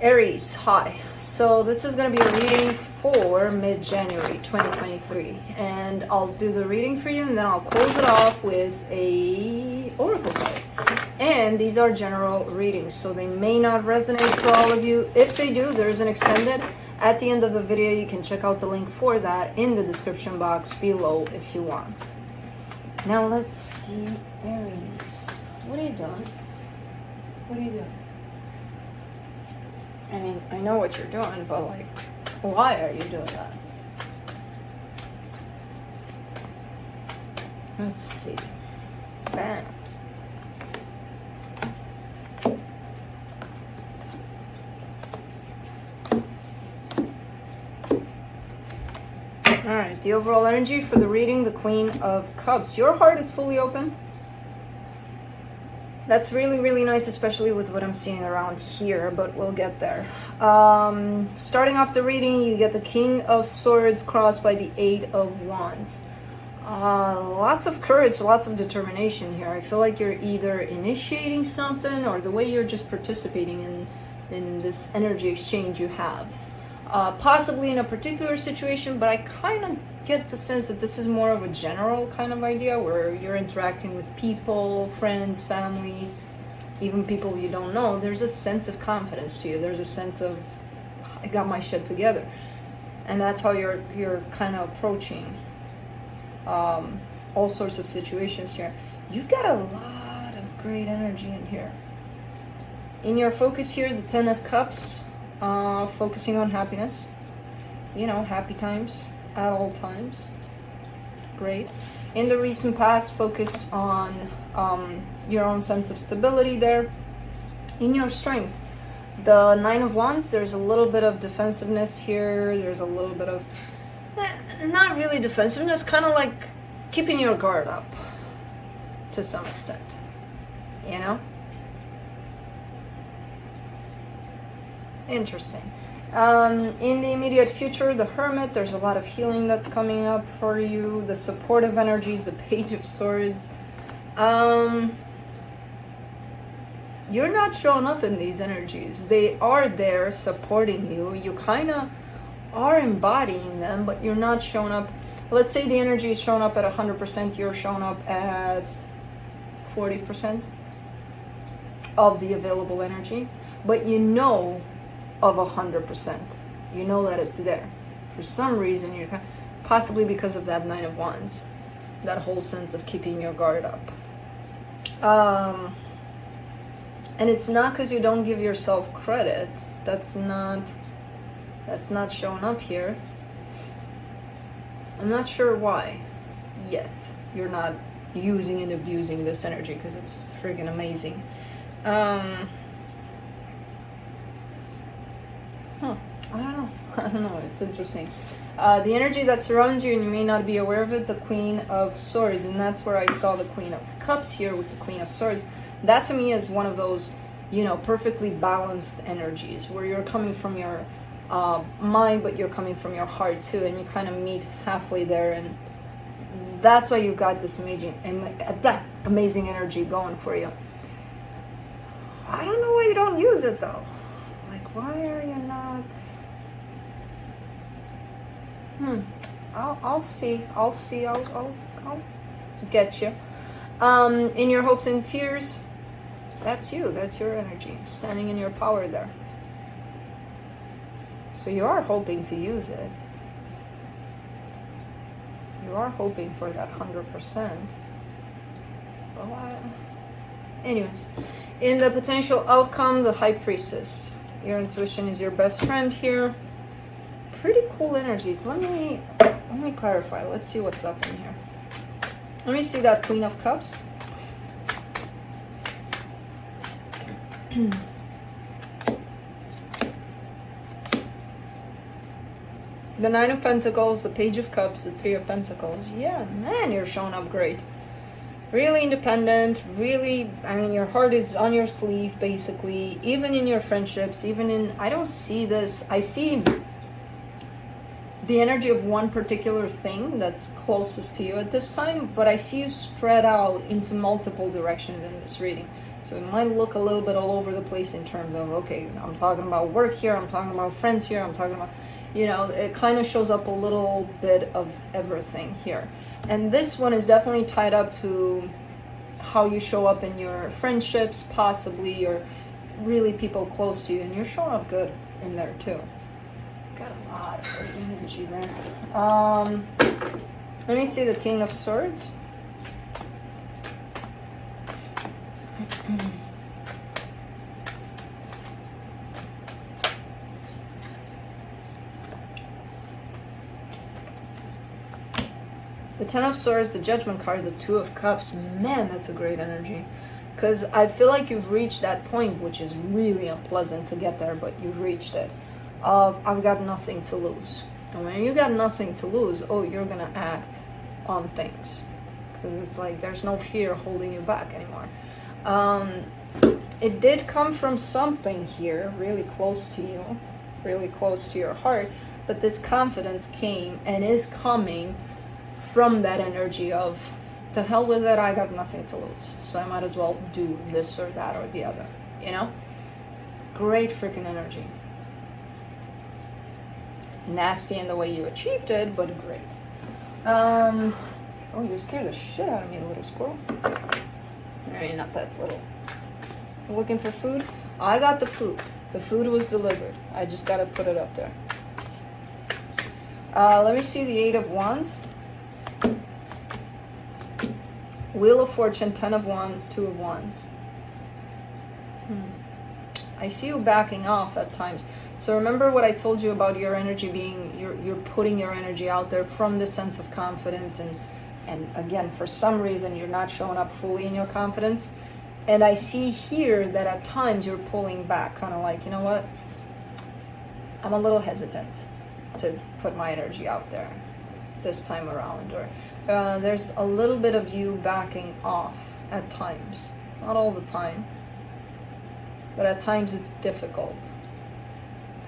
Aries, hi. So this is going to be a reading for mid-January 2023, and I'll do the reading for you and then I'll close it off with a oracle card. And these are general readings, so they may not resonate for all of you. If they do, there's an extended at the end of the video. You can check out the link for that in the description box below if you want. Now let's see, Aries, what are you doing? What are you doing? I mean, I know what you're doing, but like, why are you doing that? Let's see. Bam. Alright, the overall energy for the reading, the Queen of Cups. Your heart is fully open. That's really, really nice, especially with what I'm seeing around here, but we'll get there. Starting off the reading, you get the King of Swords crossed by the Eight of Wands. Lots of courage, lots of determination here. I feel like you're either initiating something or the way you're just participating in this energy exchange you have. Possibly in a particular situation, but I kind of get the sense that this is more of a general kind of idea where you're interacting with people, friends, family, even people you don't know. There's a sense of confidence to you. There's a sense of, I got my shit together. And that's how you're kind of approaching all sorts of situations here. You've got a lot of great energy in here. In your focus here, the Ten of Cups, focusing on happiness. You know, happy times at all times. Great. In the recent past, focus on your own sense of stability there. In your strength, the Nine of Wands, there's a little bit of defensiveness here. There's a little bit of, not really defensiveness, kind of like keeping your guard up to some extent, you know? Interesting. In the immediate future, the Hermit, there's a lot of healing that's coming up for you. The supportive energies, the Page of Swords. You're not showing up in these energies. They are there supporting you. You kind of are embodying them, but you're not showing up. Let's say the energy is showing up at 100%. You're showing up at 40% of the available energy. But you know of 100%. You know that it's there. For some reason, you're possibly because of that Nine of Wands, that whole sense of keeping your guard up. And it's not because you don't give yourself credit. That's not showing up here. I'm not sure why yet you're not using and abusing this energy, because it's friggin' amazing. I don't know. It's interesting. The energy that surrounds you, and you may not be aware of it, the Queen of Swords, and that's where I saw the Queen of Cups here with the Queen of Swords. That to me is one of those, you know, perfectly balanced energies where you're coming from your mind, but you're coming from your heart too, and you kind of meet halfway there, and that's why you've got this amazing energy going for you. I don't know why you don't use it though. Like, why are you not? I'll see. I'll get you. In your hopes and fears, that's you. That's your energy, standing in your power there. So you are hoping to use it. You are hoping for that 100%. But why? Anyways, in the potential outcome, the High Priestess. Your intuition is your best friend here. Pretty cool energies. Let me clarify. Let's see what's up in here. Let me see that Queen of Cups. The Nine of Pentacles, the Page of Cups, the Three of Pentacles. Yeah, man, you're showing up great. Really independent, really, I mean, your heart is on your sleeve, basically. Even in your friendships, even in, I don't see this, I see the energy of one particular thing that's closest to you at this time, but I see you spread out into multiple directions in this reading. So it might look a little bit all over the place in terms of, okay, I'm talking about work here, I'm talking about friends here, I'm talking about, you know, it kind of shows up a little bit of everything here. And this one is definitely tied up to how you show up in your friendships, possibly, or really people close to you, and you're showing up good in there too. Got a lot of energy there. Let me see the King of Swords. The Ten of Swords, the Judgment card, the Two of Cups. Man, that's a great energy. Because I feel like you've reached that point, which is really unpleasant to get there, but you've reached it. I've got nothing to lose. And when you got nothing to lose, oh, you're going to act on things. Because it's like there's no fear holding you back anymore. It did come from something here, really close to you, really close to your heart. But this confidence came and is coming from that energy of, the hell with it, I got nothing to lose, so I might as well do this or that or the other, you know? Great freaking energy. Nasty in the way you achieved it, but great. Oh, you scared the shit out of me, little squirrel. Alright, not that little. Looking for food? I got the food. The food was delivered. I just gotta put it up there. Let me see the Eight of Wands. Wheel of Fortune, Ten of Wands, Two of Wands. I see you backing off at times. So remember what I told you about your energy being, you're putting your energy out there from the sense of confidence, and again, for some reason, you're not showing up fully in your confidence. And I see here that at times you're pulling back, kind of like, you know what? I'm a little hesitant to put my energy out there this time around, or there's a little bit of you backing off at times. Not all the time, but at times it's difficult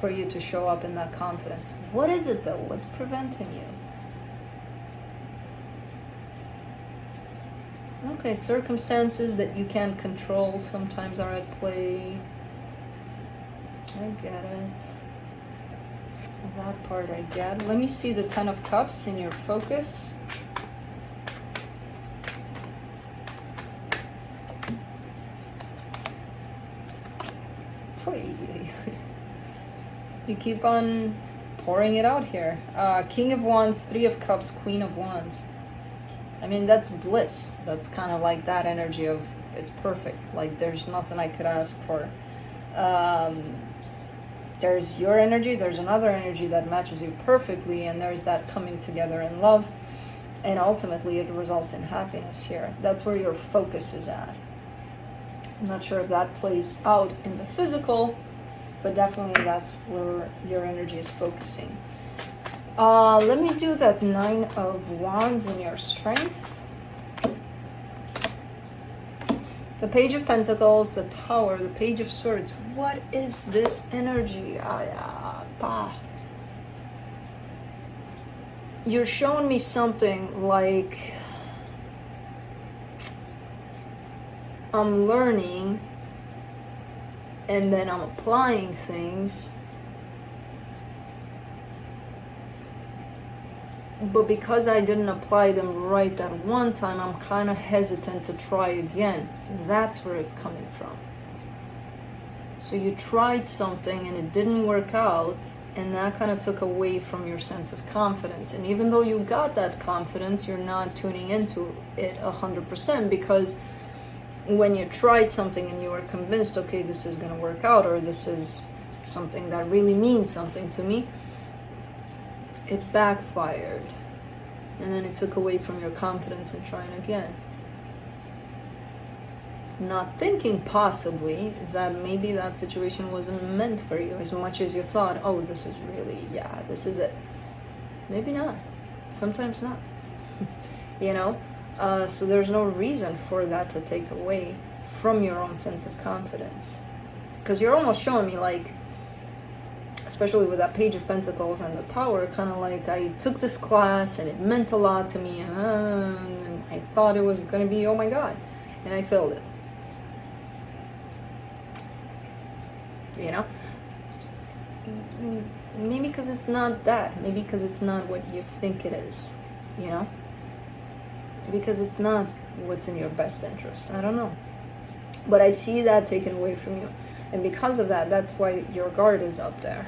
for you to show up in that confidence. What is it though? What's preventing you? Okay, circumstances that you can't control sometimes are at play. I get it. That part I get. Let me see the Ten of Cups in your focus. You keep on pouring it out here. King of Wands, Three of Cups, Queen of Wands. I mean, that's bliss. That's kind of like that energy of, it's perfect. Like, there's nothing I could ask for. There's your energy, there's another energy that matches you perfectly, and there's that coming together in love, and ultimately it results in happiness here. That's where your focus is at. I'm not sure if that plays out in the physical, but definitely that's where your energy is focusing. Let me do that Nine of Wands in your strength. The Page of Pentacles, the Tower, the Page of Swords. What is this energy? You're showing me something like I'm learning and then I'm applying things, but because I didn't apply them right that one time, I'm kind of hesitant to try again. That's where it's coming from. So you tried something and it didn't work out, and that kind of took away from your sense of confidence. And even though you got that confidence, you're not tuning into it 100%, because when you tried something and you were convinced, okay, this is going to work out, or this is something that really means something to me, it backfired, and then it took away from your confidence in trying again. Not thinking possibly that maybe that situation wasn't meant for you as much as you thought, oh, this is really, yeah, this is it. Maybe not. Sometimes not. You know? So there's no reason for that to take away from your own sense of confidence. Because you're almost showing me, like, especially with that Page of Pentacles and the Tower, kind of like, I took this class and it meant a lot to me, and I thought it was going to be, oh my god, and I failed it. you know? Maybe because it's not that. Maybe because it's not what you think it is, you know? Because it's not what's in your best interest. I don't know. But I see that taken away from you. And because of that, that's why your guard is up there.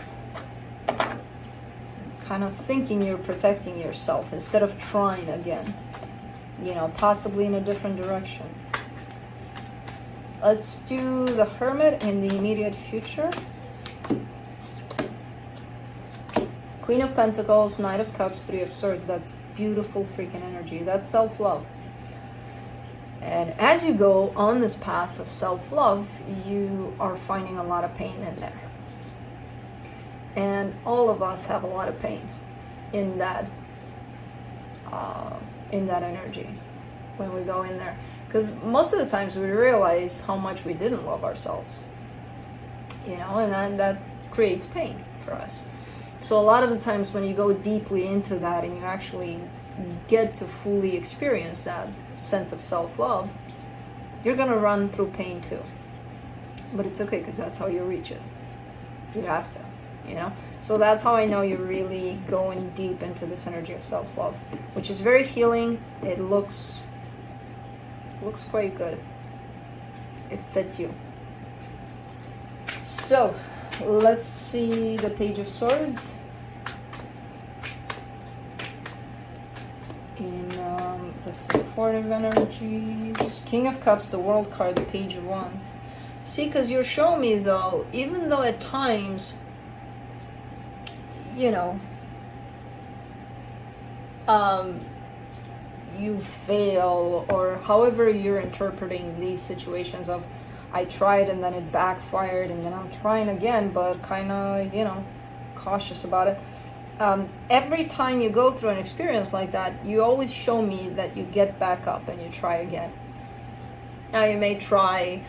Kind of thinking you're protecting yourself instead of trying again. You know, possibly in a different direction. Let's do the Hermit in the immediate future. Queen of Pentacles, Knight of Cups, Three of Swords. That's beautiful freaking energy. That's self-love. And as you go on this path of self-love, you are finding a lot of pain in there. And all of us have a lot of pain in that energy when we go in there. Because most of the times we realize how much we didn't love ourselves. You know, and then that creates pain for us. So a lot of the times when you go deeply into that and you actually get to fully experience that sense of self-love, you're going to run through pain too. But it's okay, because that's how you reach it. You have to, you know? So that's how I know you're really going deep into this energy of self-love, which is very healing. It looks quite good. It fits you. So let's see the Page of Swords in the supportive energies. King of Cups, the World card, the Page of Wands. See, because you're showing me, though, even though at times, you know, you fail, or however you're interpreting these situations of, I tried and then it backfired and then I'm trying again, but kind of, you know, cautious about it. Every time you go through an experience like that, you always show me that you get back up and you try again. Now you may try,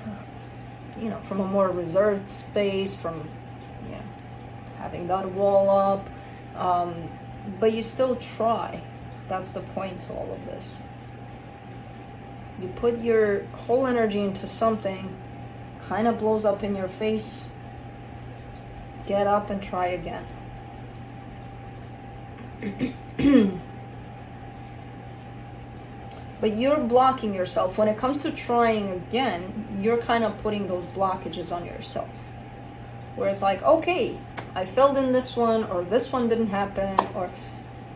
you know, from a more reserved space, from, you know, having that wall up, but you still try. That's the point to all of this. You put your whole energy into something, kind of blows up in your face, get up and try again. But you're blocking yourself. When it comes to trying again, you're kind of putting those blockages on yourself. Where it's like, okay, I failed in this one, or this one didn't happen, or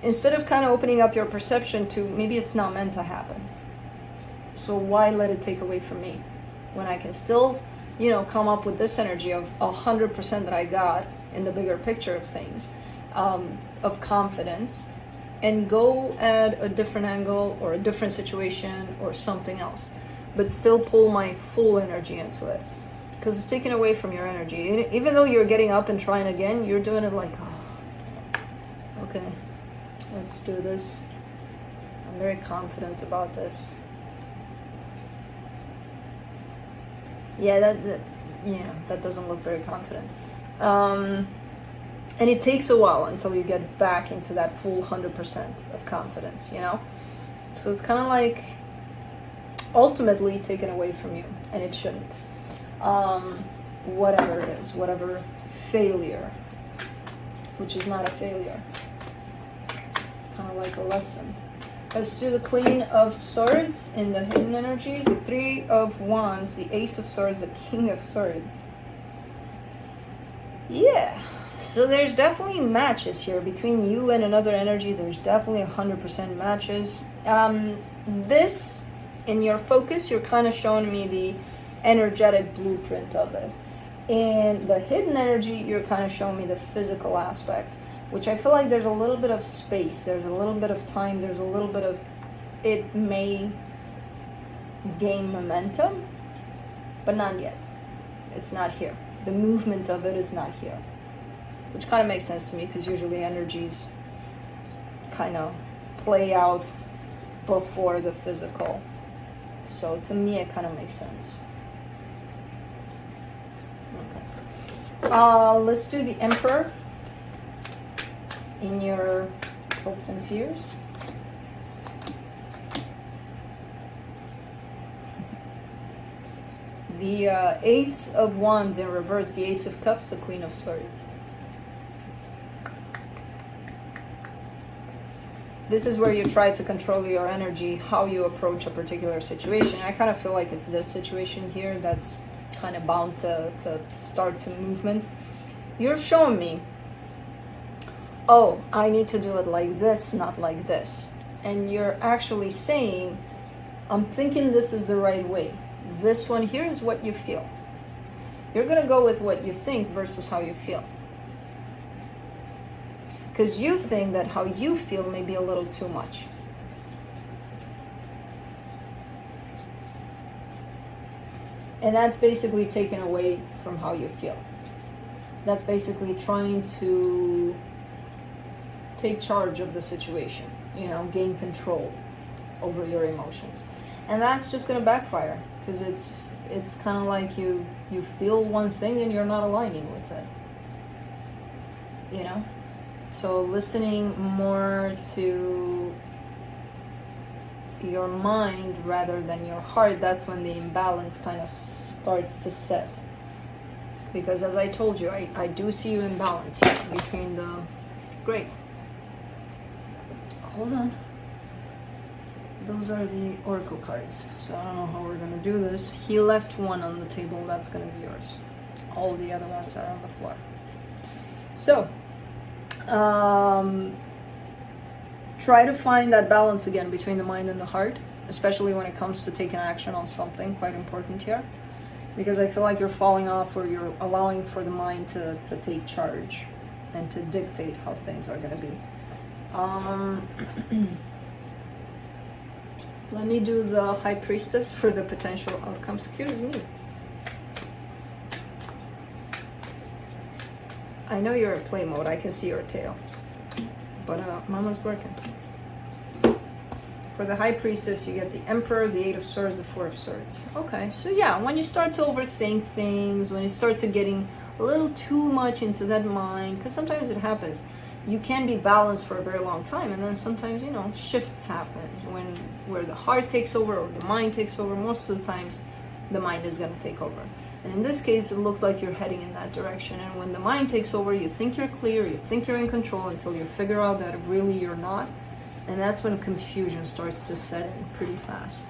instead of kind of opening up your perception to maybe it's not meant to happen. So why let it take away from me when I can still, you know, come up with this energy of 100% that I got in the bigger picture of things, of confidence, and go at a different angle or a different situation or something else, but still pull my full energy into it, because it's taken away from your energy. Even though you're getting up and trying again, you're doing it like, oh, okay, let's do this. I'm very confident about this. Yeah, that doesn't look very confident. And it takes a while until you get back into that full 100% of confidence, you know? So it's kind of like ultimately taken away from you, and it shouldn't. Whatever it is, whatever failure, which is not a failure. It's kind of like a lesson. Let's do the Queen of Swords in the hidden energies, the Three of Wands, the Ace of Swords, the King of Swords. Yeah, so there's definitely matches here between you and another energy. There's definitely 100% matches. This, in your focus, you're kind of showing me the energetic blueprint of it. In the hidden energy, you're kind of showing me the physical aspect, which I feel like there's a little bit of space, there's a little bit of time, there's a little bit of, it may gain momentum, but not yet. It's not here. The movement of it is not here, which kind of makes sense to me, because usually energies kind of play out before the physical. So to me, it kind of makes sense. Okay. Let's do the Emperor in your hopes and fears. The Ace of Wands in reverse, the Ace of Cups, the Queen of Swords. This is where you try to control your energy, how you approach a particular situation. I kind of feel like it's this situation here that's kind of bound to start some movement. You're showing me, oh, I need to do it like this, not like this. And you're actually saying, I'm thinking this is the right way. This one here is what you feel. You're going to go with what you think versus how you feel. Because you think that how you feel may be a little too much. And that's basically taken away from how you feel. That's basically trying to take charge of the situation, you know, gain control over your emotions. And that's just going to backfire, because it's kind of like you feel one thing and you're not aligning with it, you know. So listening more to your mind rather than your heart, that's when the imbalance kind of starts to set. Because as I told you, I do see you in balance here between the... Great. Hold on. Those are the oracle cards. So I don't know how we're going to do this. He left one on the table. That's going to be yours. All the other ones are on the floor. So, try to find that balance again between the mind and the heart, especially when it comes to taking action on something. Quite important here, because I feel like you're falling off, or you're allowing for the mind to take charge and to dictate how things are going to be. Let me do the High Priestess for the potential outcome. Excuse me. I know you're in play mode. I can see your tail. But Mama's working. For the High Priestess, you get the Emperor, the Eight of Swords, the Four of Swords. Okay, so yeah, when you start to overthink things, when you start to getting a little too much into that mind, because sometimes it happens, you can be balanced for a very long time, and then sometimes, you know, shifts happen where the heart takes over or the mind takes over. Most of the times, the mind is going to take over. And in this case, it looks like you're heading in that direction. And when the mind takes over, you think you're clear, you think you're in control, until you figure out that really you're not. And that's when confusion starts to set in pretty fast.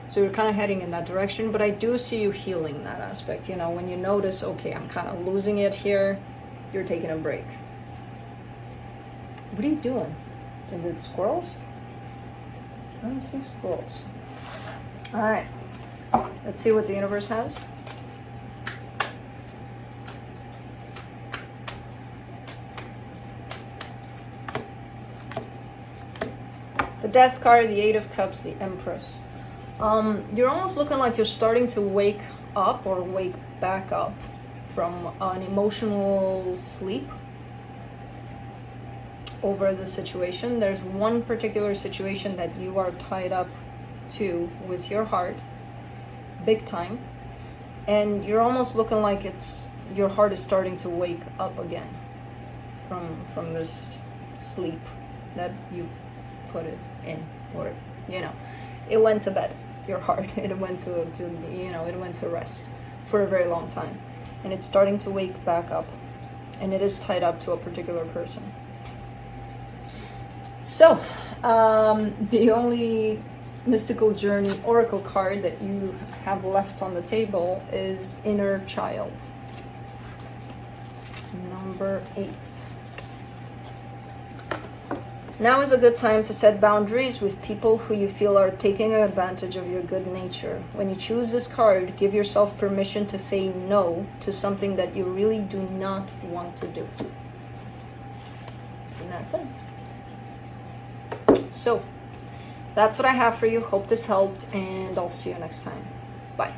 So you're kind of heading in that direction, but I do see you healing that aspect. You know, when you notice, okay, I'm kind of losing it here, you're taking a break. What are you doing? Is it squirrels? I don't see squirrels. All right, let's see what the universe has. The Death card, the Eight of Cups, the Empress. You're almost looking like you're starting to wake up or wake back up from an emotional sleep over the situation. There's one particular situation that you are tied up to with your heart, big time, and you're almost looking like your heart is starting to wake up again from this sleep that you put it in, or you know, it went to bed. Your heart, it went to it went to rest for a very long time, and it's starting to wake back up, and it is tied up to a particular person. So the only mystical journey oracle card that you have left on the table is Inner Child, number 8. Now is a good time to set boundaries with people who you feel are taking advantage of your good nature. When you choose this card, give yourself permission to say no to something that you really do not want to do. And that's it. So, that's what I have for you. Hope this helped, and I'll see you next time. Bye.